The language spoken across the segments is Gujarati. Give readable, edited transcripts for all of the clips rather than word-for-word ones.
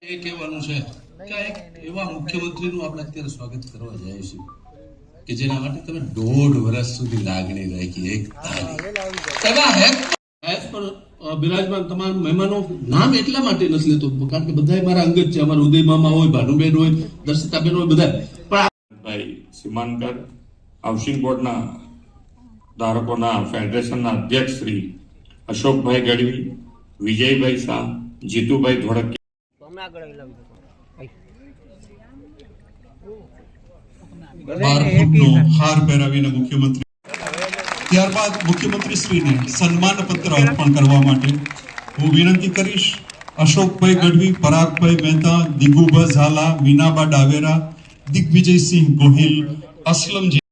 એ કહેવાનું છે કે એક એવા મુખ્યમંત્રીનું આપણે અત્યારે સ્વાગત કરવા જઈએ છીએ કે જેના માટે તમે 1.5 વર્ષ સુધી લાગણી રાખી એક પર બિરાજમાન તમામ મહેમાનો નામ એટલા માટે નથી લેતો કારણ કે બધા મારા અંગત છે. અમારા ઉદય મામા હોય, ભાનુબેન હોય, દર્શિતાબેન હોય, બધા પણ ભાઈ સીમાંકર હાઉસિંગ બોર્ડના ધારકોના ફેડરેશનના અધ્યક્ષ શ્રી અશોકભાઈ ગઢવી, વિજયભાઈ શાહ, જીતુભાઈ ધોળકિયા, હાર પહેરાવીને મુખ્યમંત્રી ત્યારબાદ મુખ્યમંત્રી શ્રીને સન્માન પત્ર અર્પણ કરવા માટે હું વિનંતી કરીશ અશોકભાઈ ગઢવી, પરાગભાઈ મહેતા, દિગુભા ઝાલા, મીનાબા ડાવેરા, દિગ્વિજયસિંહ ગોહિલ, અસલમજી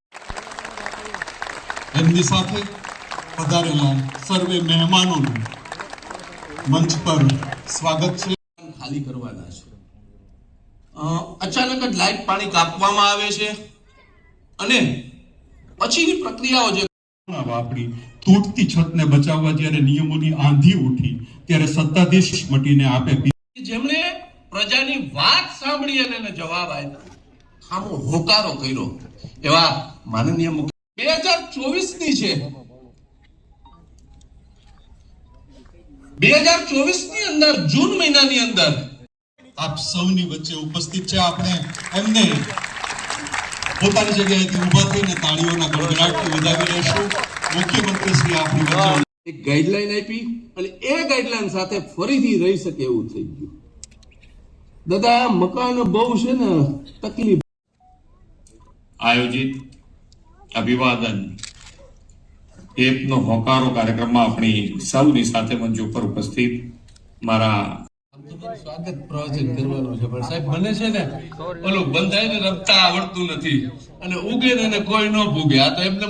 એમની સાથે પધારેલા સર્વે મહેમાનોનું મંચ પર સ્વાગત છે. ખાલી કરવાના છે. અચાનક જ લાઈટ પાણી કાપવામાં આવે છે અને પછીની પ્રક્રિયાઓ જે વાપરી તૂટતી છતને બચાવવા જ્યારે નિયમોની આંધી ઉઠી ત્યારે સત્તાધીશ મટીને આપે જેમણે પ્રજાની વાત સાંભળી અને એને જવાબ આપ્યો, સામો હોકારો કર્યો એવા માનનીય મુખ્ય 2024 ની છે. 2024 ની અંદર જૂન મહિનાની અંદર આપ સૌની વચ્ચે ઉપસ્થિત છે. આપણે એમને પોતાની જગ્યાએથી ઊભા થઈને તાળીઓના ગડગડાટથી વધાવી રહેશું. મુખ્યમંત્રી શ્રી આપણી વચ્ચે એક ગાઈડલાઈન આપી અને એ ગાઈડલાઈન સાથે ફરીથી રહી શકે એવું થઈ ગયું. દાદા મકાન બહુ છે ને તકલીફ. આયોજિત અભિવાદન એપનો હોકારો કાર્યક્રમમાં આપણી સૌની સાથે મંચ ઉપર ઉપસ્થિત મારા સ્વાગત પ્રવચન કરવાનું છે પણ સાહેબ મને છે ને ઓલું બંધાઈને રમતા આવડતું નથી અને ઉગે ને કોઈ ન ભૂગે. આ તો એમને